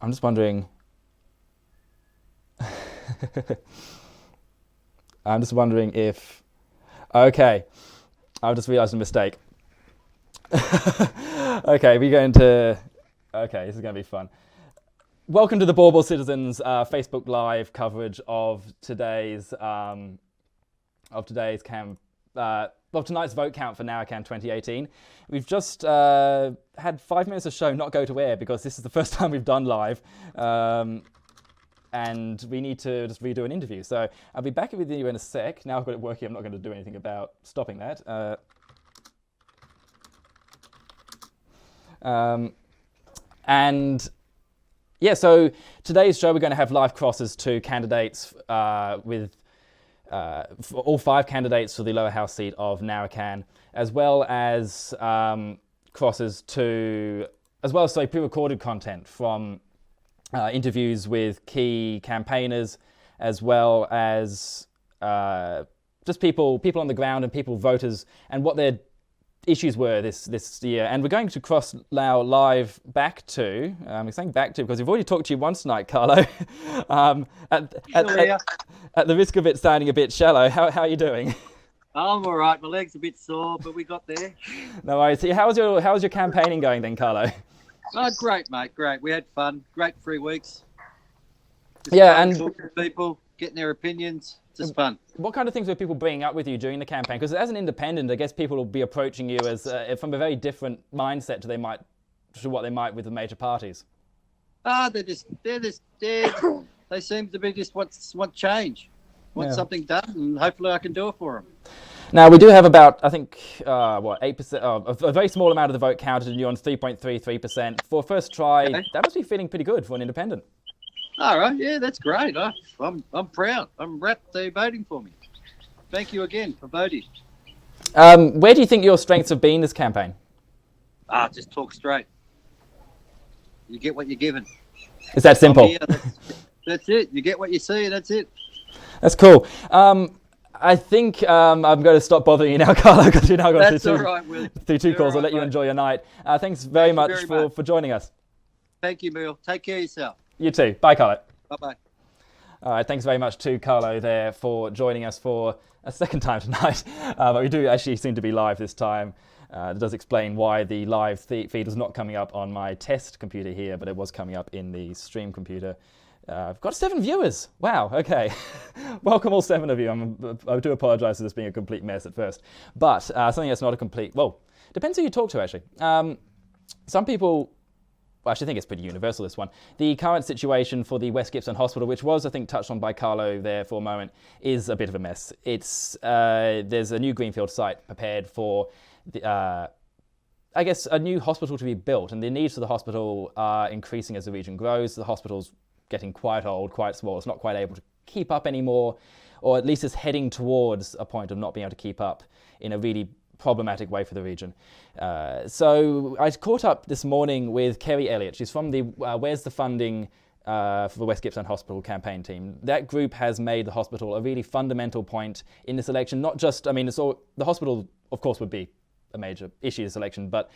I'm just wondering. I'm just wondering if. Okay, I've just realised a mistake. Okay, we're going to. Okay, this is going to be fun. Welcome to the Bauble Citizens Facebook Live coverage of tonight's vote count for Narracan 2018. We've just had 5 minutes of show not go to air because this is the first time we've done live, and we need to just redo an interview. So I'll be back with you in a sec. Now I've got it working, I'm not going to do anything about stopping that. And yeah, so today's show we're going to have live crosses to candidates with for all 5 candidates for the lower house seat of Narracan, as well as crosses to, pre-recorded content from interviews with key campaigners, as well as just people on the ground and voters, and what their issues were this year. And we're going to cross now live back to, I'm saying back to because we've already talked to you once tonight, Carlo. At the risk of it sounding a bit shallow, how are you doing? I'm all right. My leg's a bit sore, but we got there. No worries. How's your campaigning going then, Carlo? Oh, great, mate. Great. We had fun. Great 3 weeks. And talking to people, getting their opinions. Just fun. What kind of things were people bringing up with you during the campaign? Because as an independent, I guess people will be approaching you as from a very different mindset to what they might with the major parties. They seem to be just want change, want something done, and hopefully I can do it for them. Now we do have about, I think, 8%, a very small amount of the vote counted, and you're on 3.33%. For a first try, okay. That must be feeling pretty good for an independent. All right, yeah, that's great. I'm proud. I'm wrapped they're voting for me. Thank you again for voting. Where do you think your strengths have been this campaign? Just talk straight. You get what you're given. Is that simple? That's it. You get what you see, that's it. That's cool. I think I'm going to stop bothering you now, Carlo, because you're now going through two calls. I'll let you enjoy your night. Thanks very much for joining us. Thank you, Bill. Take care of yourself. You too. Bye, Carlo. Bye-bye. All right, thanks very much to Carlo there for joining us for a second time tonight. But we do actually seem to be live this time. It does explain why the live feed is not coming up on my test computer here, but it was coming up in the stream computer. I've got 7 viewers. Wow, okay. Welcome all 7 of you. I do apologise for this being a complete mess at first. But something that's not a complete... Well, depends who you talk to, actually. Some people... Well, I actually think it's pretty universal, this one. The current situation for the West Gippsland Hospital, which was, I think, touched on by Carlo there for a moment, is a bit of a mess. There's a new greenfield site prepared for, I guess, a new hospital to be built, and the needs for the hospital are increasing as the region grows. The hospital's getting quite old, quite small. It's not quite able to keep up anymore, or at least it's heading towards a point of not being able to keep up in a really problematic way for the region. So I caught up this morning with Kerry Elliott. She's from the Where's the Funding for the West Gippsland Hospital campaign team. That group has made the hospital a really fundamental point in this election. Not just, I mean, the hospital, of course, would be a major issue this election, but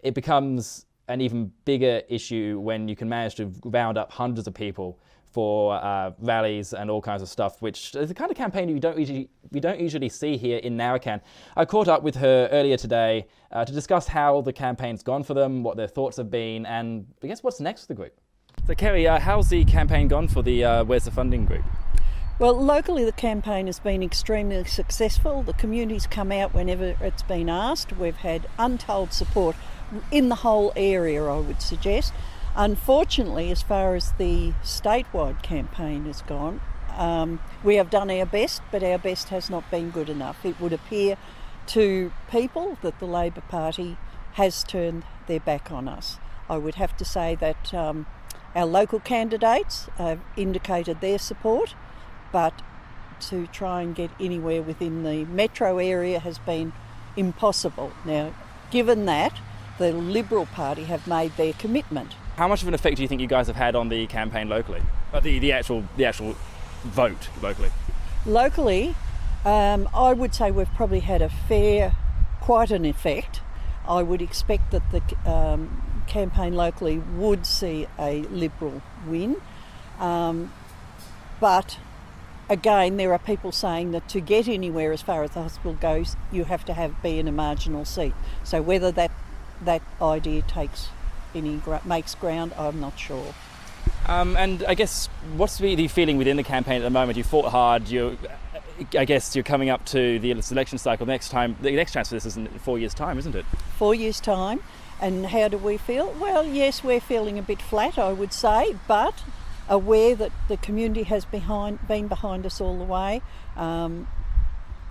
it becomes an even bigger issue when you can manage to round up hundreds of people for rallies and all kinds of stuff, which is the kind of campaign we don't usually see here in Narracan. I caught up with her earlier today to discuss how the campaign's gone for them, what their thoughts have been, and I guess what's next for the group. So Kerry, how's the campaign gone for the Where's the Funding group? Well, locally the campaign has been extremely successful. The community's come out whenever it's been asked. We've had untold support in the whole area, I would suggest. Unfortunately, as far as the statewide campaign has gone, we have done our best, but our best has not been good enough. It would appear to people that the Labor Party has turned their back on us. I would have to say that our local candidates have indicated their support, but to try and get anywhere within the metro area has been impossible. Now, given that, the Liberal Party have made their commitment. How much of an effect do you think you guys have had on the campaign locally? The actual vote locally? Locally, I would say we've probably had quite an effect. I would expect that the campaign locally would see a Liberal win. But again, there are people saying that to get anywhere as far as the hospital goes, you have to be in a marginal seat. So whether that idea makes ground, I'm not sure. And I guess what's the feeling within the campaign at the moment? You fought hard. I guess you're coming up to the election cycle next time. The next chance for this is in 4 years' time, isn't it? 4 years' time. And how do we feel? Well, yes, we're feeling a bit flat, I would say, but aware that the community has been behind us all the way.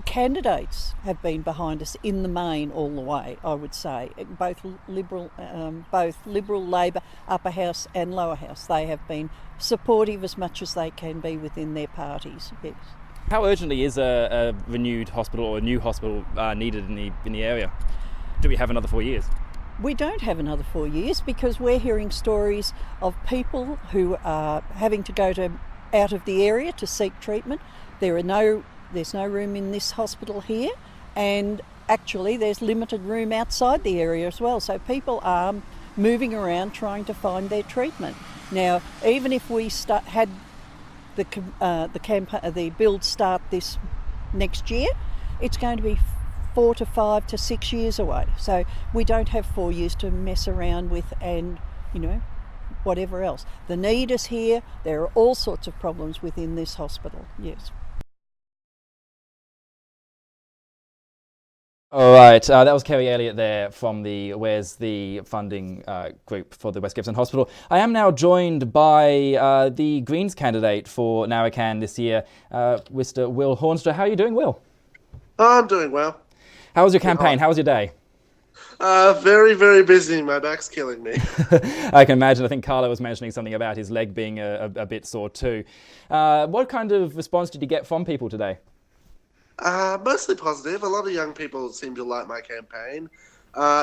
Candidates have been behind us in the main all the way, I would say. Both Liberal, Labor, upper house and lower house. They have been supportive as much as they can be within their parties. Yes. How urgently is a renewed hospital or a new hospital needed in the area? Do we have another 4 years? We don't have another 4 years because we're hearing stories of people who are having to go out of the area to seek treatment. There's no room in this hospital here, and actually there's limited room outside the area as well. So people are moving around trying to find their treatment. Now, even if we had the build start this next year, it's going to be 4 to 5 to 6 years away. So we don't have 4 years to mess around with and, whatever else. The need is here. There are all sorts of problems within this hospital, yes. All right, that was Kerry Elliott there from the Where's the Funding group for the West Gippsland Hospital. I am now joined by the Greens candidate for Narracan this year, Mr. Will Hornstra. How are you doing, Will? I'm doing well. How was your campaign? How was your day? Very, very busy. My back's killing me. I can imagine. I think Carlo was mentioning something about his leg being a bit sore too. What kind of response did you get from people today? Mostly positive. A lot of young people seem to like my campaign.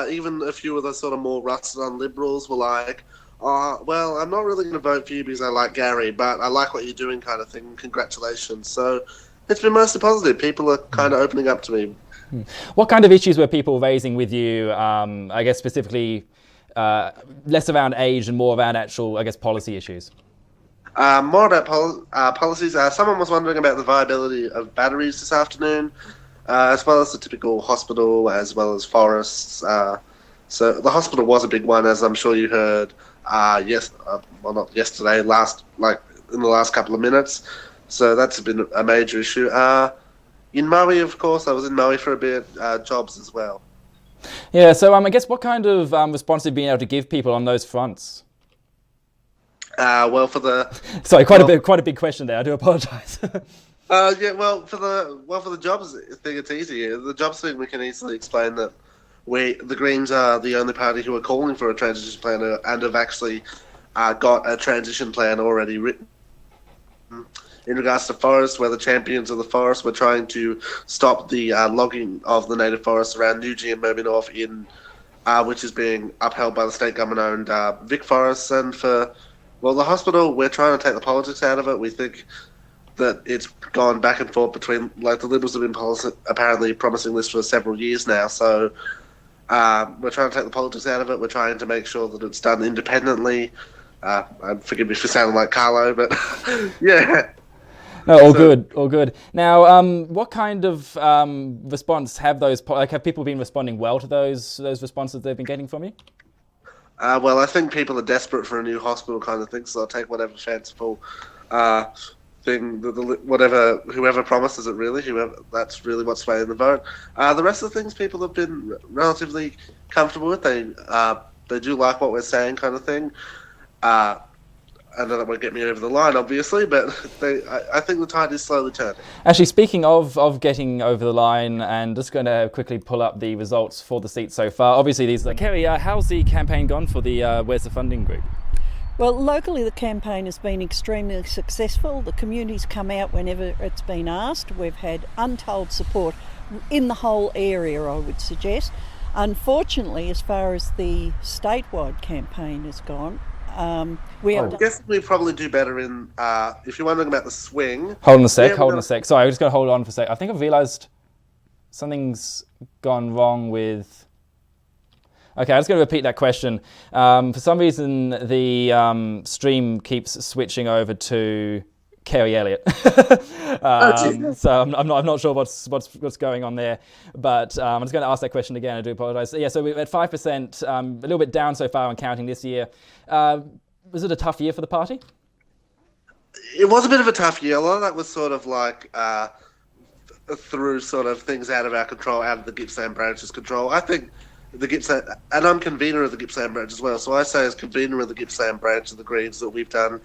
Even a few of the sort of more rusted on Liberals were like, well, I'm not really going to vote for you because I like Gary, but I like what you're doing kind of thing. Congratulations. So it's been mostly positive. People are kind of opening up to me. What kind of issues were people raising with you, I guess specifically less around age and more around actual, I guess, policy issues? More about policies. Someone was wondering about the viability of batteries this afternoon, as well as the typical hospital, as well as forests. So the hospital was a big one, as I'm sure you heard. Well, not yesterday, in the last couple of minutes. So that's been a major issue. In Maui, of course, I was in Maui for a bit. Jobs as well. Yeah. So I guess what kind of response have you been able to give people on those fronts? Well, for the sorry, quite a big question there. I do apologise. Yeah, well, for the jobs thing, it's easy. The jobs thing, we can easily explain that the Greens are the only party who are calling for a transition plan and have actually got a transition plan already written. In regards to forests, we're the champions of the forest. We're trying to stop the logging of the native forests around Newgie and Murby North which is being upheld by the state government-owned Vic Forests. And for the hospital, we're trying to take the politics out of it. We think that it's gone back and forth between, the Liberals have been apparently promising this for several years now. So we're trying to take the politics out of it. We're trying to make sure that it's done independently. Forgive me for sounding like Carlo, but yeah. No, all good. Now, what kind of response have people been responding well to those responses they've been getting from you? Well, I think people are desperate for a new hospital kind of thing, so they'll take whatever fanciful thing, whoever promises it, really. That's really what's swaying the vote. The rest of the things people have been relatively comfortable with. They do like what we're saying, kind of thing. I know that won't get me over the line, obviously, but I think the tide is slowly turning. Actually, speaking of getting over the line, and just going to quickly pull up the results for the seats so far. Obviously, Kerry, how's the campaign gone for the Where's the Funding group? Well, locally the campaign has been extremely successful. The community's come out whenever it's been asked. We've had untold support in the whole area, I would suggest. Unfortunately, as far as the statewide campaign has gone, I guess we probably do better in, if you're wondering about the swing... Hold on a sec. Sorry, I'm just going to hold on for a sec. I think I've realised something's gone wrong with... Okay, I'm just going to repeat that question. For some reason, the stream keeps switching over to Kerry Elliott. So I'm not sure what's going on there, but I'm just going to ask that question again. I do apologise. Yeah, so we're at 5%, a little bit down so far on counting this year. Was it a tough year for the party? It was a bit of a tough year. A lot of that was sort of like through sort of things out of our control, out of the Gippsland branch's control. I think the Gippsland, and I'm convener of the Gippsland branch as well, so I say as convener of the Gippsland branch of the Greens that we've done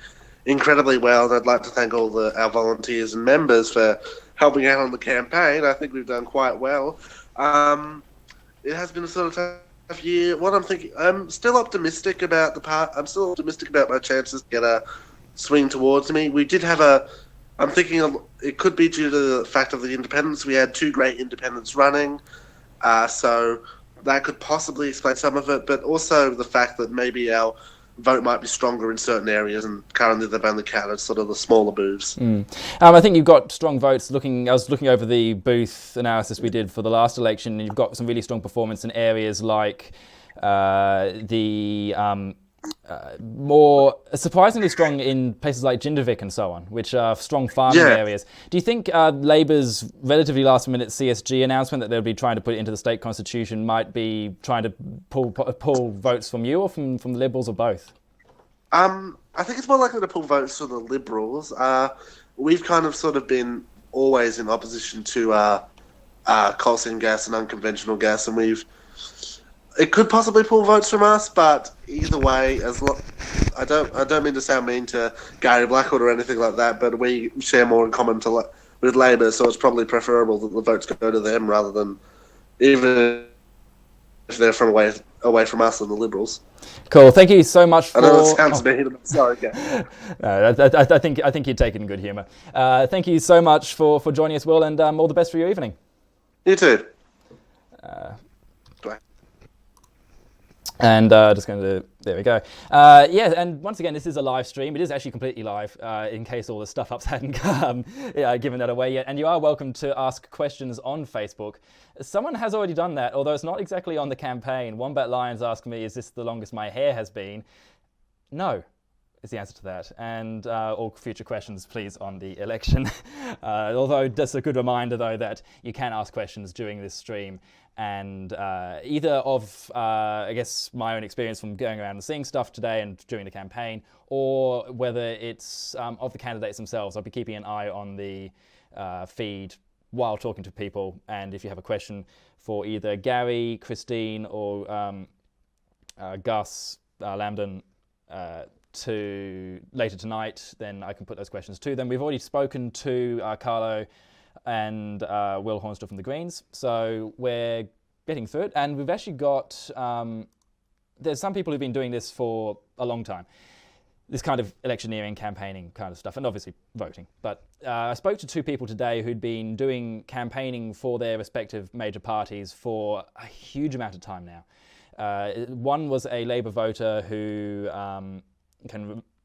incredibly well, and I'd like to thank all our volunteers and members for helping out on the campaign. I think we've done quite well. It has been a sort of tough year. What I'm thinking, I'm still optimistic about I'm still optimistic about my chances to get a swing towards me. We did have I'm thinking it could be due to the fact of the independents. We had 2 great independents running, so that could possibly explain some of it, but also the fact that maybe our vote might be stronger in certain areas, and currently they've only counted sort of the smaller booths. I think you've got strong votes. I was looking over the booth analysis we did for the last election, and you've got some really strong performance in areas like more surprisingly strong in places like Jindervik and so on, which are strong farming areas. Do you think Labor's relatively last-minute CSG announcement that they'll be trying to put it into the state constitution might be trying to pull votes from you or from the Liberals, or both? I think it's more likely to pull votes from the Liberals. We've kind of sort of been always in opposition to coal seam gas and unconventional gas, and it could possibly pull votes from us, but either way, I don't mean to sound mean to Gary Blackwood or anything like that, but we share more in common with Labor, so it's probably preferable that the votes go to them rather than, even if they're from away from us and the Liberals. Cool. Thank you so much for... I know that sounds mean. Sorry, okay. I think you take it in good humour. Thank you so much for joining us, Will, and all the best for your evening. You too. And just going to, there we go. Yeah, and once again, this is a live stream. It is actually completely live, in case all the stuff-ups hadn't given that away yet. And you are welcome to ask questions on Facebook. Someone has already done that, although it's not exactly on the campaign. Wombat Lions asked me, is this the longest my hair has been? No, is the answer to that. And all future questions, please, on the election. Although, just a good reminder, though, that you can ask questions during this stream. And either of, I guess, my own experience from going around and seeing stuff today and during the campaign, or whether it's of the candidates themselves. I'll be keeping an eye on the feed while talking to people. And if you have a question for either Gary, Christine, or Gus Lambden to later tonight, then I can put those questions to them. We've already spoken to Carlo and Will Hornstra from the Greens, so we're getting through it. And we've actually got, there's some people who've been doing this for a long time, this kind of electioneering, campaigning kind of stuff, and obviously voting. But I spoke to 2 people today who'd been doing campaigning for their respective major parties for a huge amount of time now. One was a Labour voter who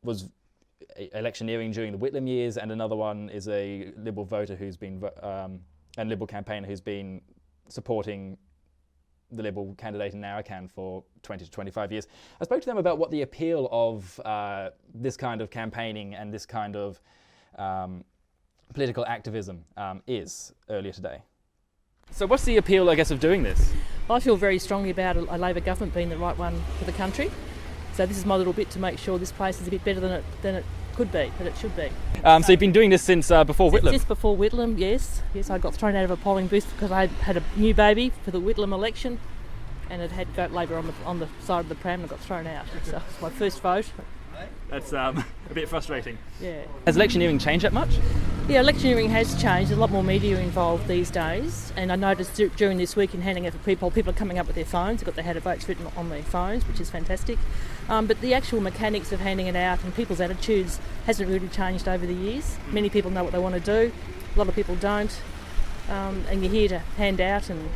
was electioneering during the Whitlam years, and another one is a Liberal voter who's been and Liberal campaigner who's been supporting the Liberal candidate in Narracan for 20 to 25 years. I spoke to them about what the appeal of this kind of campaigning and this kind of political activism is earlier today. So what's the appeal, I guess, of doing this? I feel very strongly about a Labor government being the right one for the country. So this is my little bit to make sure this place is a bit better than it could be, that it should be. So you've been doing this since before Whitlam? Since before Whitlam, yes. Yes, I got thrown out of a polling booth because I had a new baby for the Whitlam election, and it had Vote Labor on the side of the pram, and I got thrown out. So it's my first vote. That's a bit frustrating. Yeah. Has electioneering changed that much? Yeah, electioneering has changed. There's a lot more media involved these days, and I noticed during this week in handing out for people are coming up with their phones. They've got their how to votes written on their phones, which is fantastic. But the actual mechanics of handing it out and people's attitudes hasn't really changed over the years. Many people know what they want to do, a lot of people don't, and you're here to hand out and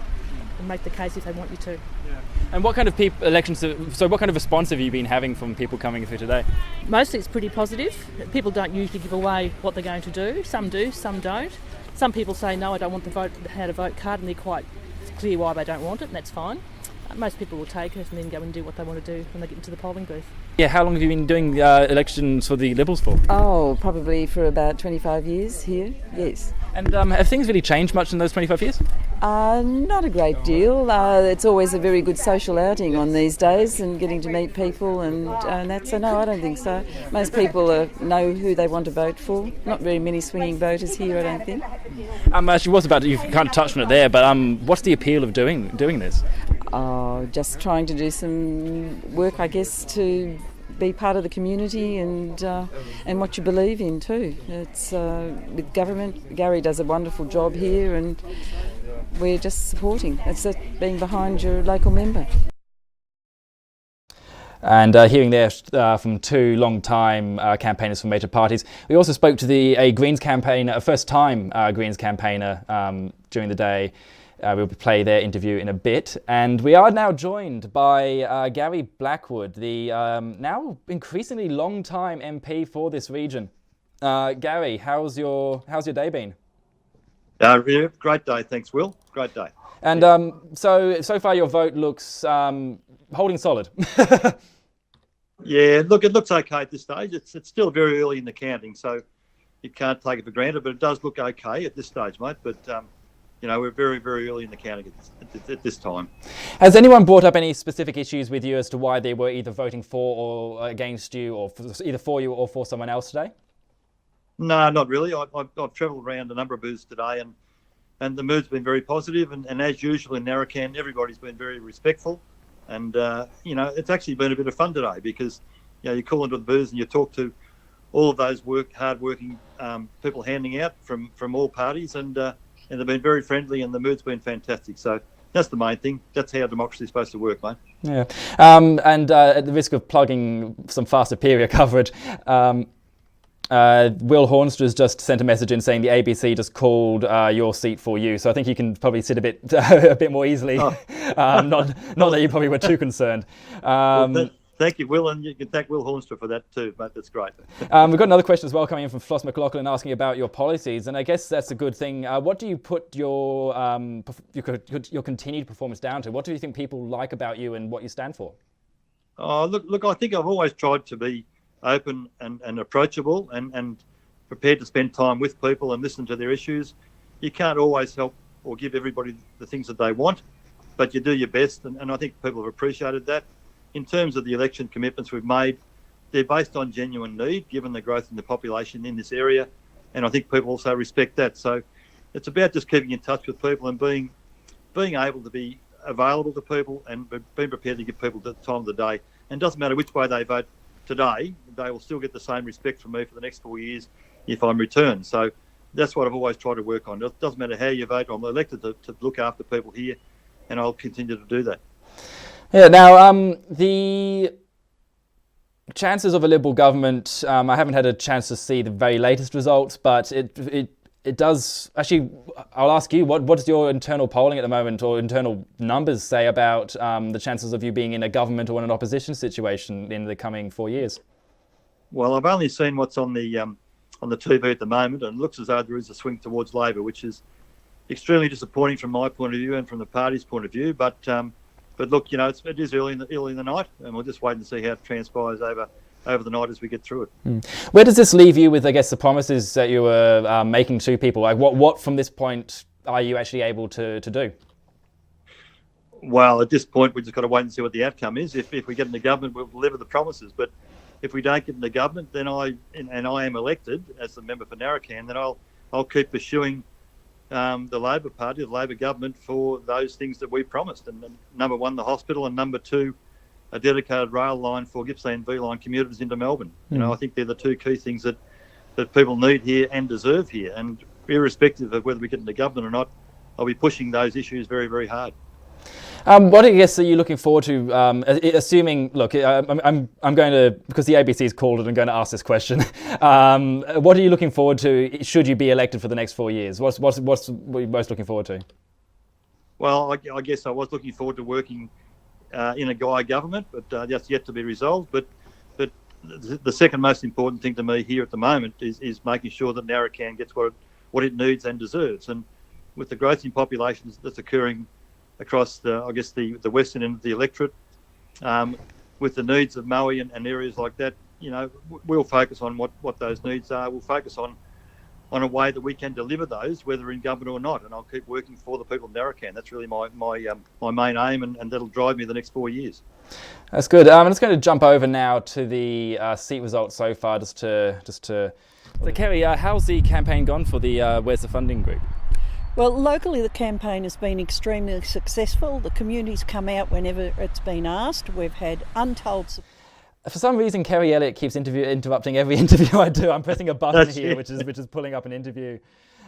make the case if they want you to. Yeah. And what kind of what kind of response have you been having from people coming through today? Mostly it's pretty positive. People don't usually give away what they're going to do. Some do, some don't. Some people say, no, I don't want the how to vote card, and they're quite clear why they don't want it, and that's fine. most people will take it and then go and do what they want to do when they get into the polling booth. Yeah, how long have you been doing elections for the Liberals for? Oh, probably for about 25 years here, yes. And have things really changed much in those 25 years? Not a great deal. It's always a very good social outing on these days and getting to meet people and that. So no, I don't think so. Most people know who they want to vote for. Not very many swinging voters here, I don't think. Actually, was about, you kind of touched on it there, but what's the appeal of doing this? Just trying to do some work, I guess, to be part of the community and what you believe in too. It's with government. Gary does a wonderful job here, and we're just supporting. It's being behind your local member. And hearing there from two long-time campaigners from major parties. We also spoke to a Greens campaigner, a first-time Greens campaigner during the day. We'll play their interview in a bit. And we are now joined by Gary Blackwood, the now increasingly long-time MP for this region. Gary, how's your day been? Great day, thanks, Will. Great day. And so far your vote looks holding solid. Yeah, look, it looks okay at this stage. It's still very early in the counting, so you can't take it for granted, but it does look okay at this stage, mate. But we're very, very early in the counting at this time. Has anyone brought up any specific issues with you as to why they were either voting for or against you, or either for you or for someone else today? No, not really. I've travelled around a number of booths today, and the mood's been very positive. And as usual in Narracan, everybody's been very respectful. And, it's actually been a bit of fun today because, you call into the booths and you talk to all of those hard-working people handing out from all parties, and they've been very friendly, and the mood's been fantastic. So that's the main thing. That's how democracy is supposed to work, mate. Yeah. And at the risk of plugging some far superior coverage, Will Hornster's just sent a message in saying the ABC just called your seat for you. So I think you can probably sit a bit more easily. Oh. Not that you probably were too concerned. Thank you, Will, and you can thank Will Hornster for that too, mate. That's great. We've got another question as well coming in from Floss McLaughlin asking about your policies, and I guess that's a good thing. What do you put your continued performance down to? What do you think people like about you and what you stand for? Oh, look, I think I've always tried to be open and approachable and prepared to spend time with people and listen to their issues. You can't always help or give everybody the things that they want, but you do your best, and I think people have appreciated that. In terms of the election commitments we've made, they're based on genuine need, given the growth in the population in this area, and I think people also respect that. So it's about just keeping in touch with people and being able to be available to people and being prepared to give people the time of the day. And it doesn't matter which way they vote today, they will still get the same respect from me for the next 4 years if I'm returned. So that's what I've always tried to work on. It doesn't matter how you vote, I'm elected to look after people here, and I'll continue to do that. Yeah, now the chances of a Liberal government, I haven't had a chance to see the very latest results, but it does, actually, I'll ask you, what does your internal polling at the moment or internal numbers say about the chances of you being in a government or in an opposition situation in the coming 4 years? Well, I've only seen what's on the TV at the moment, and it looks as though there is a swing towards Labor, which is extremely disappointing from my point of view and from the party's point of view. But look, it is early in the night, and we'll just wait and see how it transpires over the night as we get through it. Where does this leave you with, I guess, the promises that you were making to people? Like, what from this point are you actually able to do? Well, at this point, we've just got to wait and see what the outcome is. If we get into government, we'll deliver the promises. But if we don't get into government, then I am elected as the member for Narracan, then I'll keep pursuing the Labor Party, the Labor government, for those things that we promised. And number one, the hospital, and number two, a dedicated rail line for Gippsland V-line commuters into Melbourne. I think they're the two key things that people need here and deserve here. And irrespective of whether we get into government or not, I'll be pushing those issues very, very hard. What, I guess, are you looking forward to, assuming, look, I'm going to, because the ABC's called it, I'm going to ask this question. What are you looking forward to, should you be elected for the next 4 years? What are you most looking forward to? Well, I guess I was looking forward to working in a Guy government, but that's yet to be resolved. But the second most important thing to me here at the moment is making sure that Narracan gets what it needs and deserves. And with the growth in populations that's occurring across the western end of the electorate. With the needs of Maui and areas like that, we'll focus on what those needs are. We'll focus on a way that we can deliver those, whether in government or not. And I'll keep working for the people of Narracan. That's really my main aim, and that'll drive me the next 4 years. That's good. I'm just going to jump over now to the seat results so far, just to. So Kerry, how's the campaign gone for the Where's the Funding group? Well, locally the campaign has been extremely successful. The community's come out whenever it's been asked. We've had untold support. For some reason, Kerry Elliott keeps interrupting every interview I do. I'm pressing a button here, which is pulling up an interview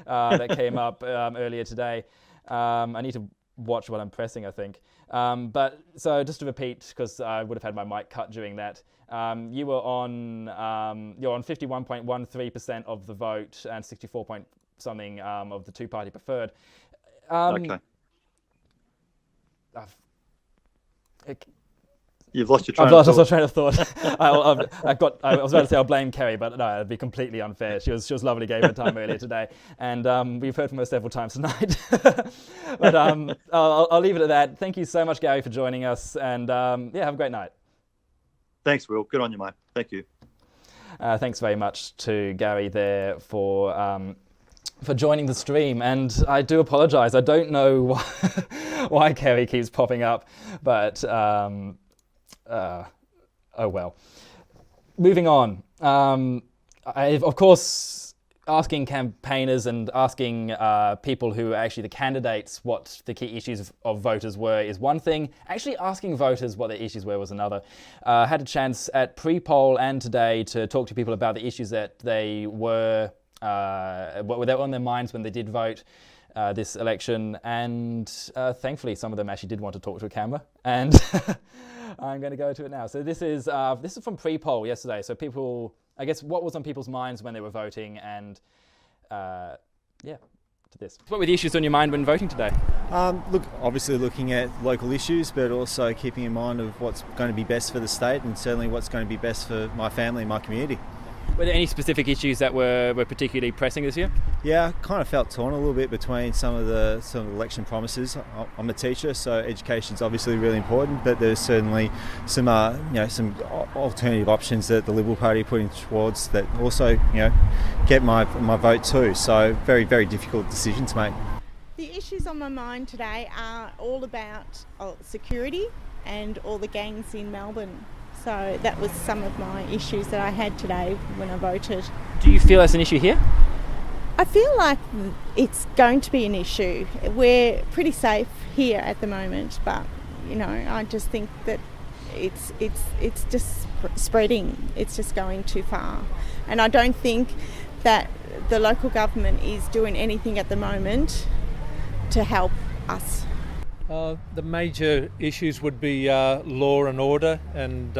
that came up earlier today. I need to watch what I'm pressing, I think. But so just to repeat, because I would have had my mic cut during that, you're on 51.13% of the vote and 64 point something of the two-party preferred. Okay. You've lost your train of thought. I've lost my train of thought. I was about to say I'll blame Kerry, but no, it'd be completely unfair. She was lovely, gave her time earlier today, and we've heard from her several times tonight. But I'll leave it at that. Thank you so much, Gary, for joining us, and have a great night. Thanks, Will. Good on you, mate. Thank you. Thanks very much to Gary there for joining the stream, and I do apologise. I don't know why Kerry keeps popping up, but oh well. Moving on. I've, of course, asking campaigners and asking people who are actually the candidates what the key issues of voters were is one thing. Actually asking voters what their issues were was another. Had a chance at pre-poll and today to talk to people about the issues that they were what were on their minds when they did vote this election, and thankfully some of them actually did want to talk to a camera, and I'm going to go to it now. So this is from pre-poll yesterday. So people, I guess, what was on people's minds when they were voting, and to this. What were the issues on your mind when voting today? Obviously looking at local issues, but also keeping in mind of what's going to be best for the state, and certainly what's going to be best for my family and my community. Were there any specific issues that were particularly pressing this year? Yeah, I kind of felt torn a little bit between some of the election promises. I'm a teacher, so education's obviously really important, but there's certainly some alternative options that the Liberal Party are putting towards that also get my vote too. So very, very difficult decision to make. The issues on my mind today are all about security and all the gangs in Melbourne. So that was some of my issues that I had today when I voted. Do you feel that's an issue here? I feel like it's going to be an issue. We're pretty safe here at the moment, but I just think that it's just spreading. It's just going too far, and I don't think that the local government is doing anything at the moment to help us. The major issues would be law and order and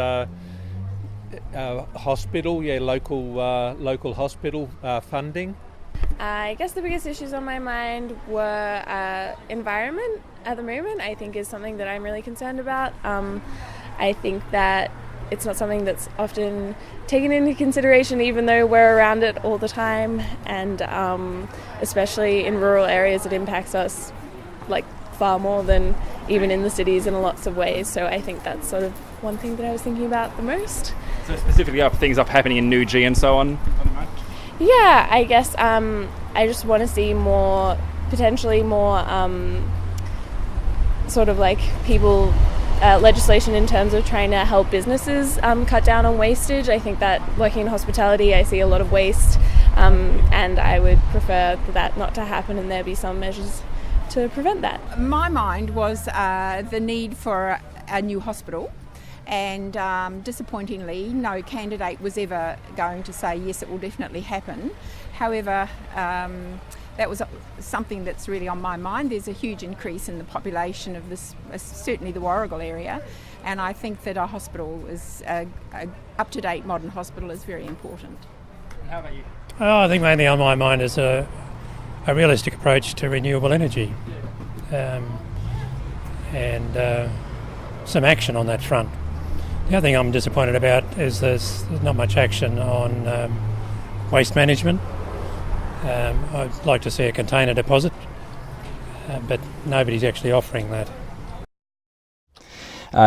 hospital, local hospital funding. I guess the biggest issues on my mind were environment at the moment. I think is something that I'm really concerned about. I think that it's not something that's often taken into consideration, even though we're around it all the time, and especially in rural areas it impacts us far more than even in the cities in lots of ways. So I think that's sort of one thing that I was thinking about the most. So specifically things happening in Newgee and so on? Yeah, I guess I just want to see potentially more people legislation in terms of trying to help businesses cut down on wastage. I think that working in hospitality I see a lot of waste, and I would prefer that not to happen and there be some measures to prevent that. My mind was the need for a new hospital, and disappointingly no candidate was ever going to say yes, it will definitely happen. However, that was something that's really on my mind. There's a huge increase in the population of this, certainly the Warrigal area, and I think that a hospital is a up-to-date modern hospital is very important. How about you? I think mainly on my mind is a realistic approach to renewable energy, and some action on that front. The other thing I'm disappointed about is there's not much action on waste management. I'd like to see a container deposit, but nobody's actually offering that.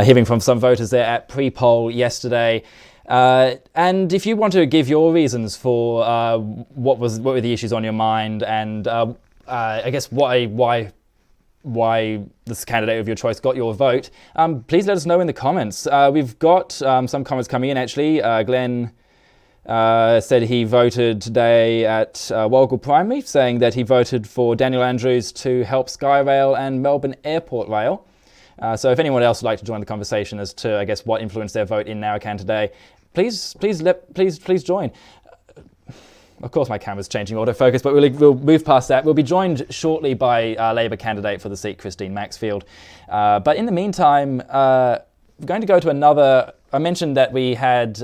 hearing from some voters there at pre-poll yesterday. And if you want to give your reasons for what were the issues on your mind, and I guess why this candidate of your choice got your vote, please let us know in the comments. We've got some comments coming in actually. Glenn said he voted today at Walgett Primary, saying that he voted for Daniel Andrews to help Skyrail and Melbourne Airport Rail. So if anyone else would like to join the conversation as to, I guess, what influenced their vote in Narracan today, please join. Of course, my camera's changing autofocus, but we'll move past that. We'll be joined shortly by Labor candidate for the seat, Christine Maxfield. But in the meantime, we're going to go to another. I mentioned that we had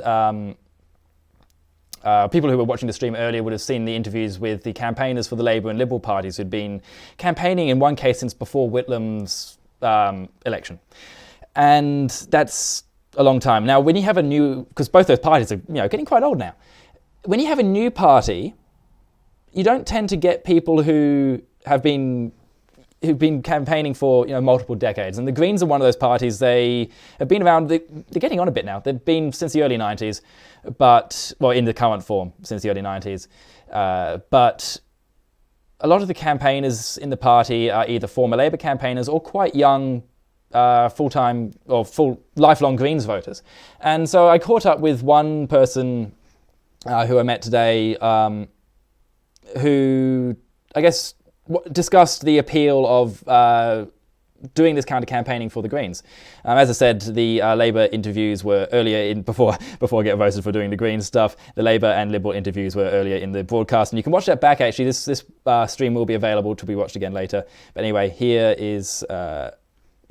people who were watching the stream earlier would have seen the interviews with the campaigners for the Labor and Liberal parties who'd been campaigning in one case since before Whitlam's election, and that's a long time. Now, when you have a new, because both those parties are getting quite old now. When you have a new party, you don't tend to get people who've been campaigning for multiple decades. And the Greens are one of those parties. They have been around. They're getting on a bit now. They've been since the early 90s, in the current form since the early 90s. But a lot of the campaigners in the party are either former Labor campaigners or quite young, full-time or lifelong Greens voters. And so I caught up with one person who I met today, who I guess discussed the appeal of doing this kind of campaigning for the Greens. As I said, the Labor interviews were earlier before I get voted for doing the Greens stuff. The Labor and Liberal interviews were earlier in the broadcast, and you can watch that back. Actually, this stream will be available to be watched again later. But anyway, here is the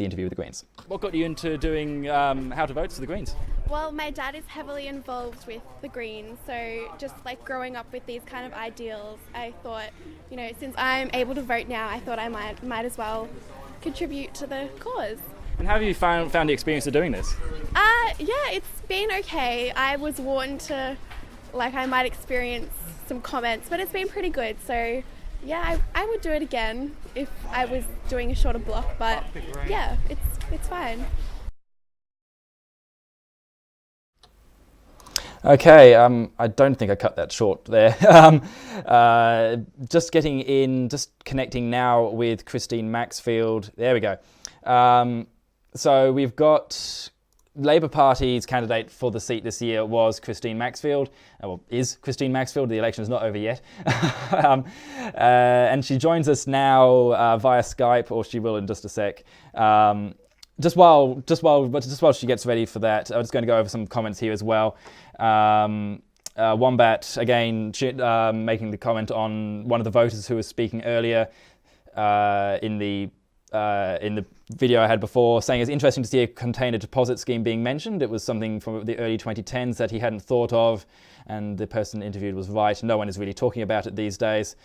interview with the Greens. What got you into doing how to vote for the Greens? Well, my dad is heavily involved with the Greens, so just like growing up with these kind of ideals, I thought, since I'm able to vote now, I thought I might as well contribute to the cause. And how have you found the experience of doing this? Yeah, it's been okay. I was warned to, I might experience some comments, but it's been pretty good. So yeah, I would do it again if I was doing a shorter block, but yeah, it's fine. Okay, I don't think I cut that short there. Just connecting now with Christine Maxfield. There we go. So we've got Labor Party's candidate for the seat this year was Christine Maxfield. Is Christine Maxfield. The election is not over yet. And she joins us now via Skype, or she will in just a sec. Just while she gets ready for that, I'm just going to go over some comments here as well. Wombat again making the comment on one of the voters who was speaking earlier in the video I had before, saying it's interesting to see a container deposit scheme being mentioned. It was something from the early 2010s that he hadn't thought of, and the person interviewed was right. No one is really talking about it these days.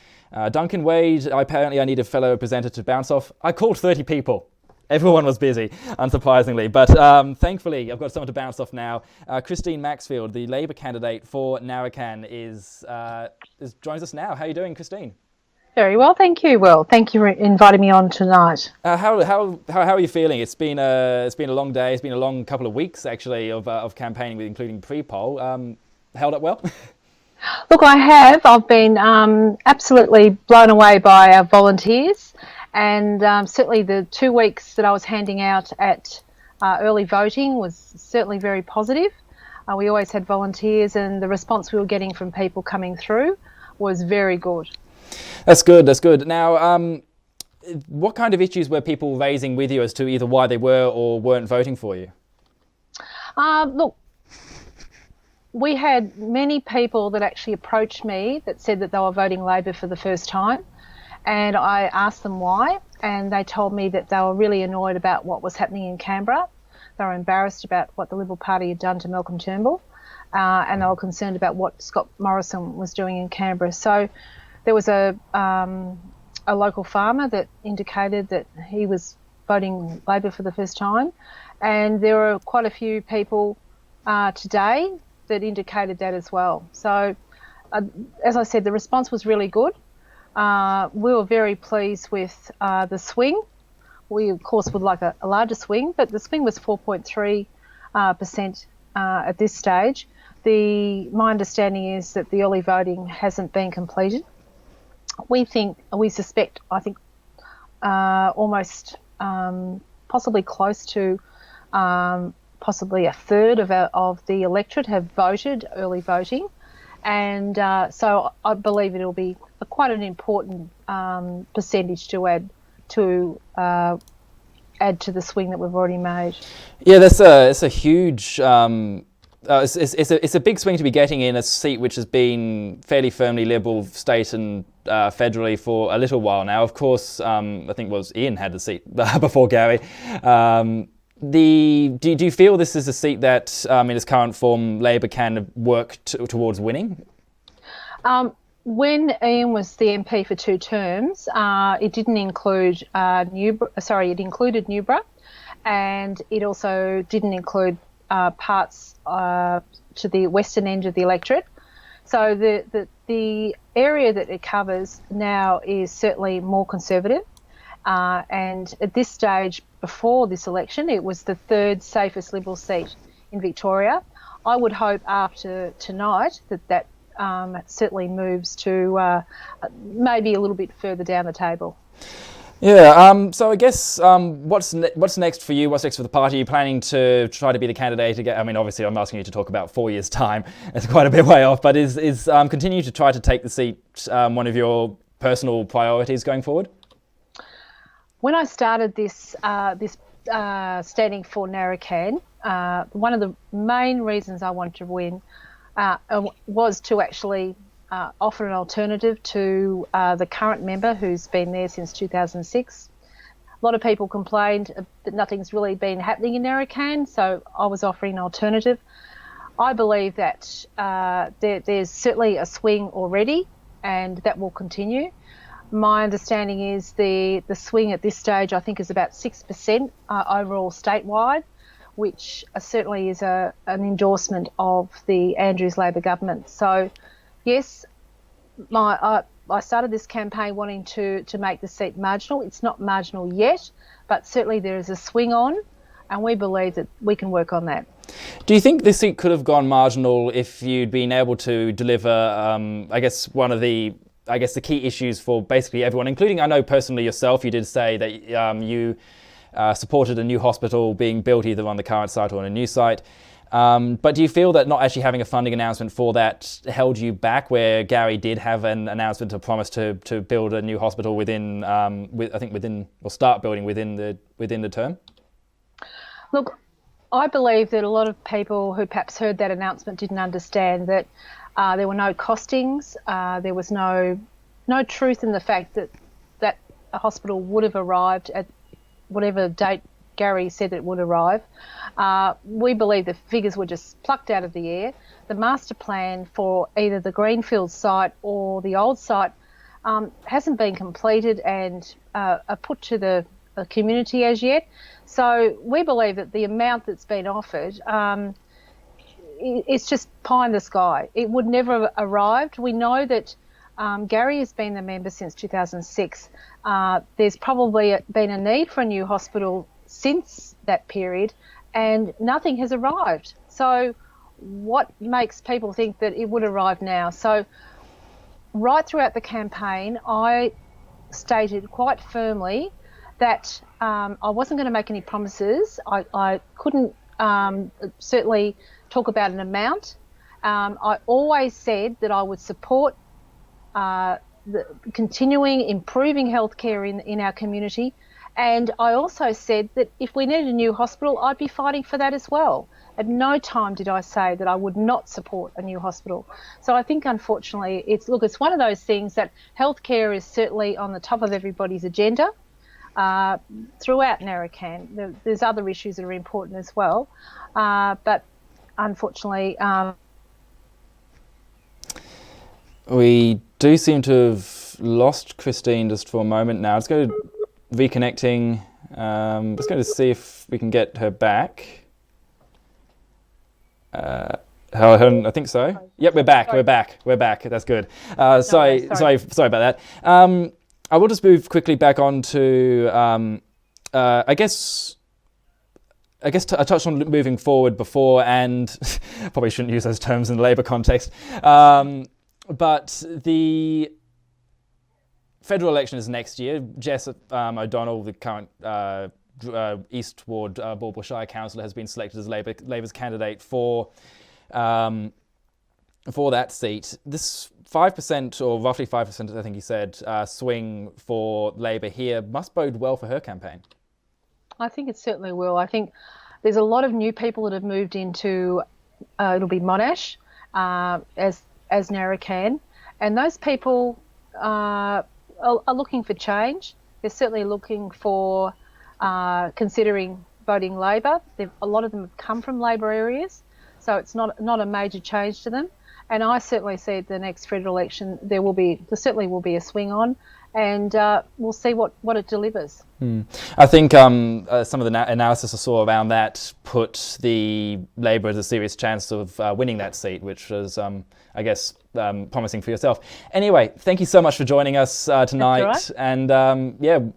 Duncan Wade, apparently I need a fellow presenter to bounce off. I called 30 people. Everyone was busy, unsurprisingly, but thankfully I've got someone to bounce off now. Christine Maxfield, the Labor candidate for Narracan, joins us now. How are you doing, Christine? Very well, thank you. Well, thank you for inviting me on tonight. How are you feeling? It's been a long day. It's been a long couple of weeks actually of campaigning, including pre-poll. Held up well? Look, I have. I've been absolutely blown away by our volunteers. And certainly the 2 weeks that I was handing out at early voting was certainly very positive. We always had volunteers, and the response we were getting from people coming through was very good. That's good. Now, what kind of issues were people raising with you as to either why they were or weren't voting for you? Look, we had many people that actually approached me that said that they were voting Labor for the first time. And I asked them why, and they told me that they were really annoyed about what was happening in Canberra. They were embarrassed about what the Liberal Party had done to Malcolm Turnbull, and they were concerned about what Scott Morrison was doing in Canberra. So there was a local farmer that indicated that he was voting Labor for the first time, and there were quite a few people today that indicated that as well. So as I said, the response was really good. We were very pleased with the swing. We, of course, would like a larger swing, but the swing was 4.3% at this stage. My understanding is that the early voting hasn't been completed. We suspect, almost possibly close to possibly a third of the electorate have voted early voting. And so I believe it'll be quite an important percentage to add to the swing that we've already made. Yeah, it's a huge. It's a big swing to be getting in a seat which has been fairly firmly Liberal state and federally for a little while now. Of course, I think Ian had the seat before Gary. Do you feel this is a seat that, in its current form, Labor can work towards winning? When Ian was the MP for 2 terms, it didn't include it included Newborough, and it also didn't include parts to the western end of the electorate. So the area that it covers now is certainly more conservative. And at this stage, before this election, it was the 3rd safest Liberal seat in Victoria. I would hope after tonight that certainly moves to maybe a little bit further down the table. Yeah, so I guess what's next for you? What's next for the party? Are you planning to try to be the candidate again? I mean, obviously, I'm asking you to talk about 4 years' time. It's quite a bit way off, but is continue to try to take the seat one of your personal priorities going forward? When I started this standing for Narracan, one of the main reasons I wanted to win was to actually offer an alternative to the current member who's been there since 2006. A lot of people complained that nothing's really been happening in Narracan, so I was offering an alternative. I believe that there's certainly a swing already, and that will continue. My understanding is the swing at this stage, I think, is about 6% overall statewide, which certainly is an endorsement of the Andrews Labor government. So, yes, I started this campaign wanting to make the seat marginal. It's not marginal yet, but certainly there is a swing on, and we believe that we can work on that. Do you think this seat could have gone marginal if you'd been able to deliver, one of the key issues for basically everyone, including, I know personally yourself, you did say that you supported a new hospital being built either on the current site or on a new site. But do you feel that not actually having a funding announcement for that held you back, where Gary did have an announcement to promise to build a new hospital start building within the term? Look, I believe that a lot of people who perhaps heard that announcement didn't understand that there were no costings. There was no truth in the fact that a hospital would have arrived at whatever date Gary said it would arrive. We believe the figures were just plucked out of the air. The master plan for either the Greenfield site or the old site hasn't been completed and put to the community as yet. So we believe that the amount that's been offered it's just pie in the sky. It would never have arrived. We know that Gary has been the member since 2006. There's probably been a need for a new hospital since that period, and nothing has arrived. So what makes people think that it would arrive now? So right throughout the campaign, I stated quite firmly that I wasn't going to make any promises. I couldn't certainly talk about an amount. I always said that I would support the continuing improving healthcare in our community, and I also said that if we needed a new hospital, I'd be fighting for that as well. At no time did I say that I would not support a new hospital. So I think, unfortunately, it's one of those things that healthcare is certainly on the top of everybody's agenda throughout Narracan. There's other issues that are important as well, but unfortunately, we do seem to have lost Christine just for a moment now. Let's go reconnecting. Let's go to see if we can get her back. I think so. Yep, we're back. Sorry. We're back. That's good. Sorry about that. I will just move quickly back on to I guess I touched on moving forward before, and probably shouldn't use those terms in the Labour context. But the federal election is next year. Jess O'Donnell, the current Eastward Bauble Shire councillor, has been selected as Labour's candidate for that seat. This 5%, or roughly 5%, I think he said, swing for Labour here must bode well for her campaign. I think it certainly will. I think there's a lot of new people that have moved into, it'll be Monash, as Narracan, and those people are looking for change. They're certainly looking for considering voting Labor. A lot of them have come from Labor areas, so it's not a major change to them. And I certainly see at the next federal election there certainly will be a swing on, and we'll see what it delivers. I think some of the analysis I saw around that put the Labor as a serious chance of winning that seat, which was, I guess, promising for yourself. Anyway, thank you so much for joining us tonight. That's all right. And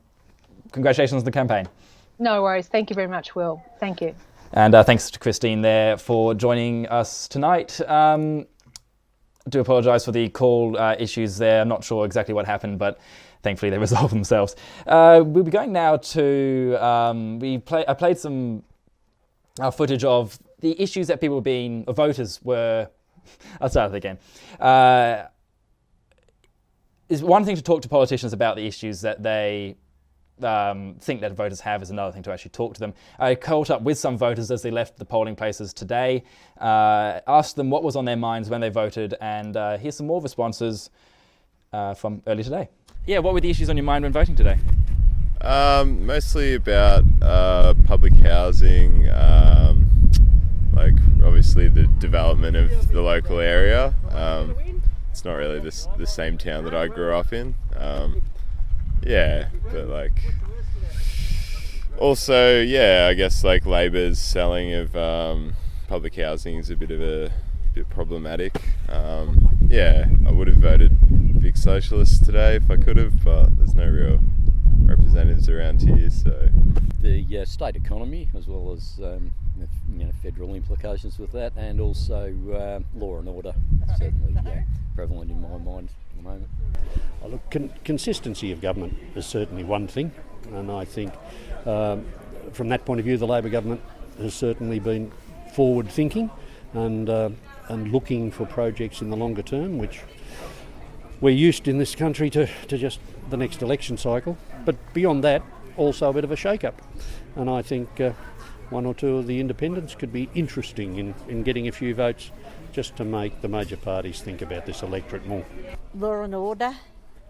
congratulations on the campaign. No worries. Thank you very much, Will. Thank you. And thanks to Christine there for joining us tonight. I do apologise for the call issues there. I'm not sure exactly what happened, but thankfully they resolved themselves. We'll be going now to... I played some footage of the issues that voters were... I'll start it again. It's one thing to talk to politicians about the issues that they think that voters have, is another thing to actually talk to them. I caught up with some voters as they left the polling places today, asked them what was on their minds when they voted, and here's some more responses from earlier today. Yeah, what were the issues on your mind when voting today? Mostly about public housing, like obviously the development of the local area. It's not really the same town that I grew up in. But like also, I guess like Labor's selling of public housing is a bit problematic. I would have voted Big Socialist today if I could have, but there's no real representatives around here. So the state economy, as well as federal implications with that, and also law and order, certainly prevalent in my mind at the moment. Consistency of government is certainly one thing, and I think from that point of view the Labor government has certainly been forward thinking and looking for projects in the longer term, which we're used in this country to just the next election cycle. But beyond that, also a bit of a shake-up, and I think one or two of the independents could be interesting in getting a few votes just to make the major parties think about this electorate more. Law and order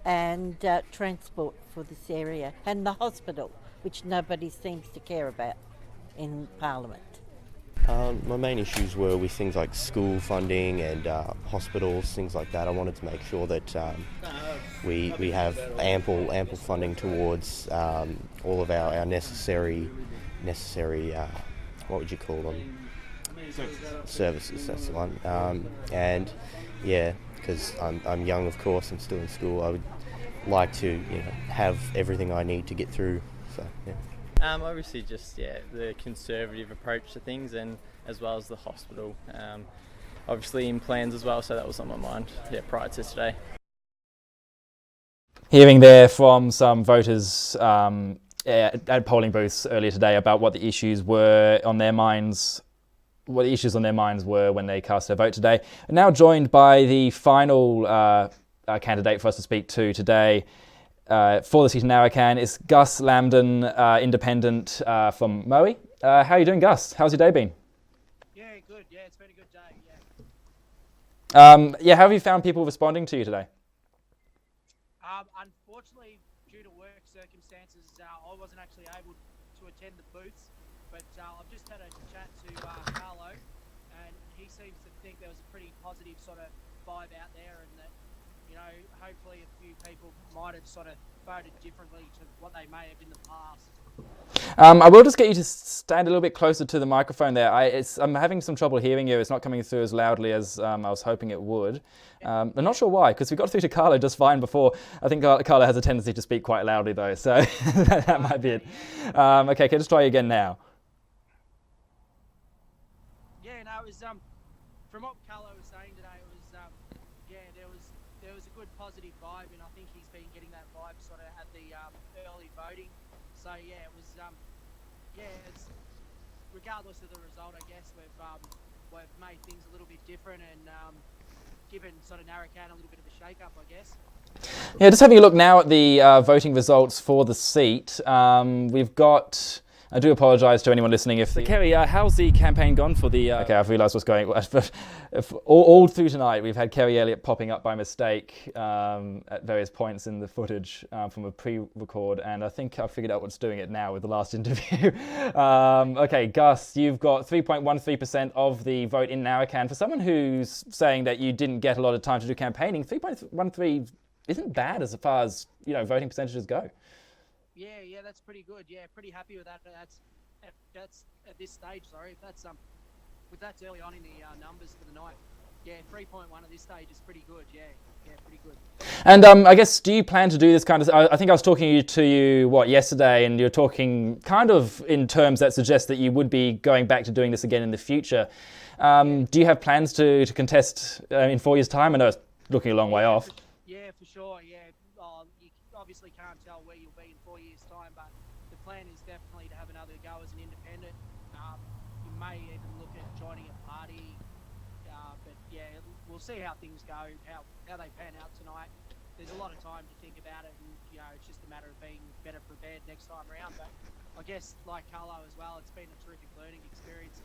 and transport for this area, and the hospital, which nobody seems to care about in Parliament. My main issues were with things like school funding and hospitals, things like that. I wanted to make sure that we have ample funding towards all of our necessary what would you call them? Services, that's the one. And because I'm young, of course, I'm still in school, I would like to have everything I need to get through. So obviously just the conservative approach to things, and as well as the hospital, obviously in plans as well, so that was on my mind prior to today. Hearing there from some voters at polling booths earlier today about what the issues were on their minds, what the issues on their minds were when they cast their vote today. I'm now joined by the final candidate for us to speak to today for the seat in Narracan. It's Gus Lambden, independent from Moe. How are you doing, Gus? How's your day been? Yeah, good. Yeah, it's been a good day. How have you found people responding to you today? Unfortunately, due to work circumstances, I wasn't actually able to attend the booths, but I've just had a chat to Carlo, and he seems to think there was a pretty positive sort of vibe out there, and that hopefully a few people might have sort of voted differently to what they may have in the past. I will just get you to stand a little bit closer to the microphone there. I'm having some trouble hearing you. It's not coming through as loudly as I was hoping it would. I'm not sure why, because we got through to Carlo just fine before. I think Carlo has a tendency to speak quite loudly though, so that might be it. Okay, can I just try again now? Yeah, no, it was from what Carlo was saying today. It was there was a good positive vibe, and I think he's been getting that vibe sort of at the early voting. So yeah, it was it's regardless of the result, I guess we've made things a little bit different and given sort of Narracan a little bit of a shake-up, I guess. Yeah, just having a look now at the voting results for the seat. We've got... I do apologise to anyone listening. So Kerry, how's the campaign gone for the... Okay, I've realised what's going on. All through tonight, we've had Kerry Elliott popping up by mistake at various points in the footage from a pre-record, and I think I've figured out what's doing it now with the last interview. Okay, Gus, you've got 3.13% of the vote in Narracan. For someone who's saying that you didn't get a lot of time to do campaigning, 3.13 isn't bad as far as, voting percentages go. Yeah, that's pretty good. Yeah, pretty happy with that. That's at this stage. Sorry, that's early on in the numbers for the night. Yeah, 3.1 at this stage is pretty good. Yeah, pretty good. And I guess, do you plan to do this kind of? I think I was talking to you yesterday, and you're talking kind of in terms that suggest that you would be going back to doing this again in the future. Do you have plans to contest in 4 years' time? I know it's looking a long way off. Yeah, for sure. Yeah, you obviously can't tell where you'll be in 4 years' time, but the plan is definitely to have another go as an independent. You may even look at joining a party, but yeah, we'll see how things go, how they pan out tonight. There's a lot of time to think about it, and it's just a matter of being better prepared next time around. But I guess, like Carlo as well, it's been a terrific learning experience.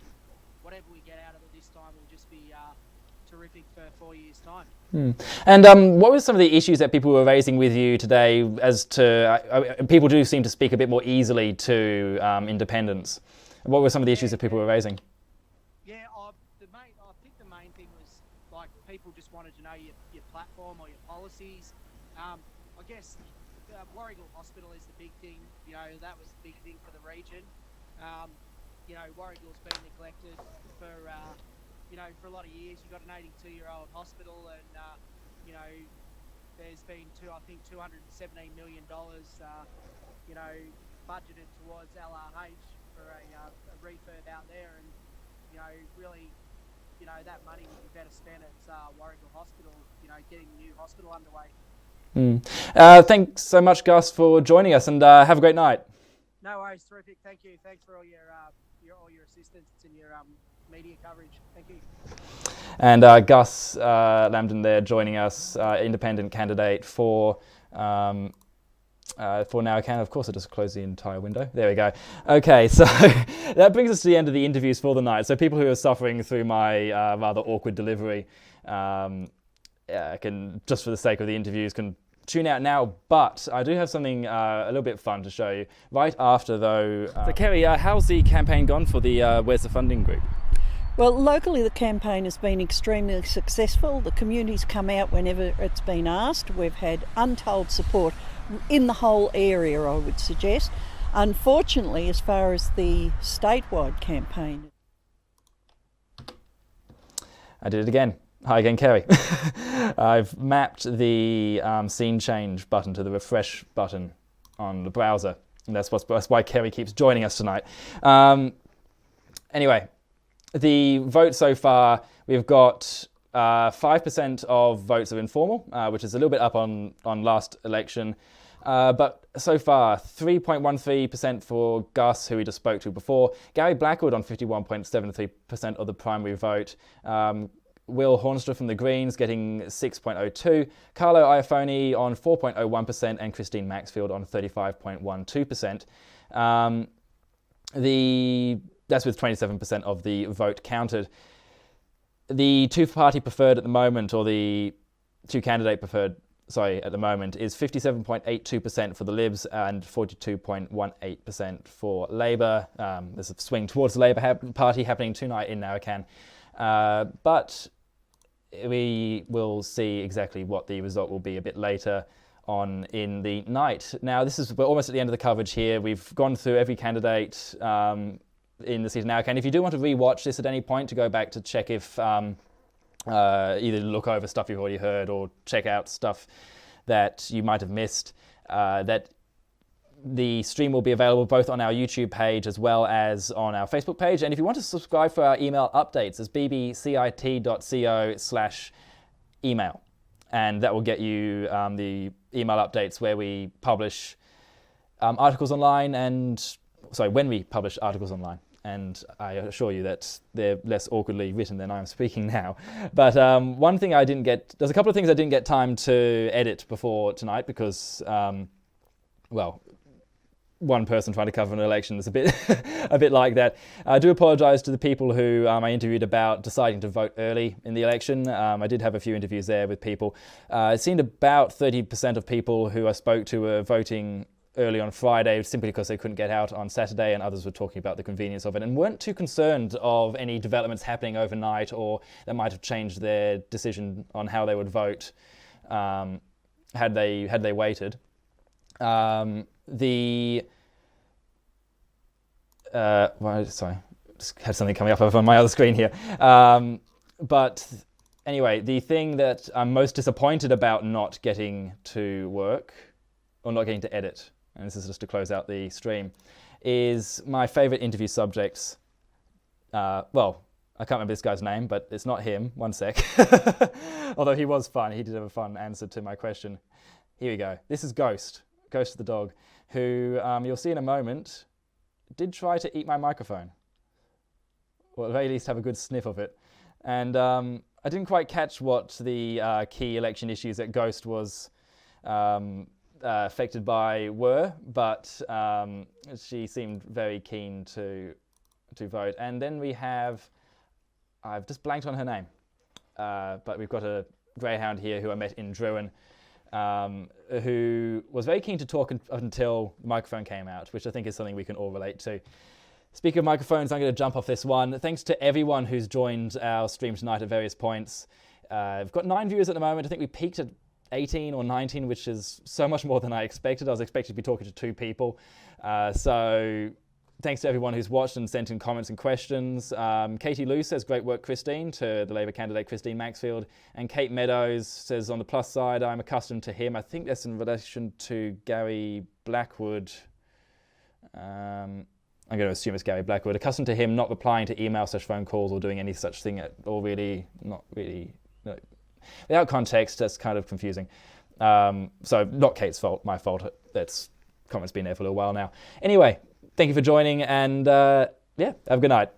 Whatever we get out of it this time will just be terrific for 4 years' time. And what were some of the issues that people were raising with you today as to, people do seem to speak a bit more easily to independents. What were some of the issues that people were raising? Yeah, I think the main thing was, like, people just wanted to know your platform or your policies. I guess Warragul Hospital is the big thing, that was the big thing for the region. Warragul's been neglected for a lot of years. You've got an 82-year-old hospital, and there's been $217 million budgeted towards LRH for a refurb out there, and really that money would be better spent at Warragul Hospital, getting the new hospital underway. Thanks so much, Gus, for joining us, and have a great night. No worries, terrific. Thank you. Thanks for all your assistance and your media coverage. Thank you. And Gus Lambden there joining us, independent candidate for Narracan. Of course, I just closed the entire window. There we go. Okay, so that brings us to the end of the interviews for the night. So people who are suffering through my rather awkward delivery can, just for the sake of the interviews, can tune out now, but I do have something a little bit fun to show you right after, though. So Kerry, how's the campaign gone for the Where's the Funding group? Well, locally the campaign has been extremely successful. The community's come out whenever it's been asked. We've had untold support in the whole area, I would suggest. Unfortunately, as far as the statewide campaign... I did it again. Hi again, Kerry. I've mapped the scene change button to the refresh button on the browser, and that's why Kerry keeps joining us tonight. Anyway, the vote so far, we've got 5% of votes are informal, which is a little bit up on last election. But so far, 3.13% for Gus, who we just spoke to before. Gary Blackwood on 51.73% of the primary vote. Will Hornstra from the Greens getting 6.02%, Carlo Iafoni on 4.01%, and Christine Maxfield on 35.12%. That's with 27% of the vote counted. The two-party preferred at the moment, or the two-candidate preferred, at the moment, is 57.82% for the Libs and 42.18% for Labor. There's a swing towards the Labor Party happening tonight in Narracan. But we will see exactly what the result will be a bit later on in the night. Now, we're almost at the end of the coverage here. We've gone through every candidate in the season now. And if you do want to rewatch this at any point to go back to check if either look over stuff you've already heard or check out stuff that you might have missed, that the stream will be available both on our YouTube page as well as on our Facebook page. And if you want to subscribe for our email updates, it's bbcit.co/email. And that will get you the email updates where we publish articles online when we publish articles online. And I assure you that they're less awkwardly written than I'm speaking now. But one thing there's a couple of things I didn't get time to edit before tonight because, one person trying to cover an election is a bit like that. I do apologise to the people who I interviewed about deciding to vote early in the election. I did have a few interviews there with people. It seemed about 30% of people who I spoke to were voting early on Friday simply because they couldn't get out on Saturday, and others were talking about the convenience of it and weren't too concerned of any developments happening overnight or that might have changed their decision on how they would vote had they waited. Sorry, just had something coming up over on my other screen here. But anyway, the thing that I'm most disappointed about not getting to work or not getting to edit, and this is just to close out the stream, is my favourite interview subjects. I can't remember this guy's name, but it's not him. One sec. Although he was fun. He did have a fun answer to my question. Here we go. This is Ghost the dog, who you'll see in a moment did try to eat my microphone. Or at the very least have a good sniff of it. And I didn't quite catch what the key election issues that Ghost was affected by were, but she seemed very keen to vote. And then we have, I've just blanked on her name, but we've got a greyhound here who I met in Druin, who was very keen to talk until the microphone came out, which I think is something we can all relate to. Speaking of microphones, I'm going to jump off this one. Thanks to everyone who's joined our stream tonight at various points. We've got 9 viewers at the moment. I think we peaked at 18 or 19, which is so much more than I expected. I was expecting to be talking to 2 people. So thanks to everyone who's watched and sent in comments and questions. Katie Lou says, great work, Christine, to the Labor candidate, Christine Maxfield. And Kate Meadows says, on the plus side, I'm accustomed to him. I think that's in relation to Gary Blackwood. I'm going to assume it's Gary Blackwood. Accustomed to him not replying to email/phone calls or doing any such thing at all, really, not really. No. Without context, that's kind of confusing. So not Kate's fault, my fault. That's comment's been there for a little while now. Anyway, thank you for joining, and have a good night.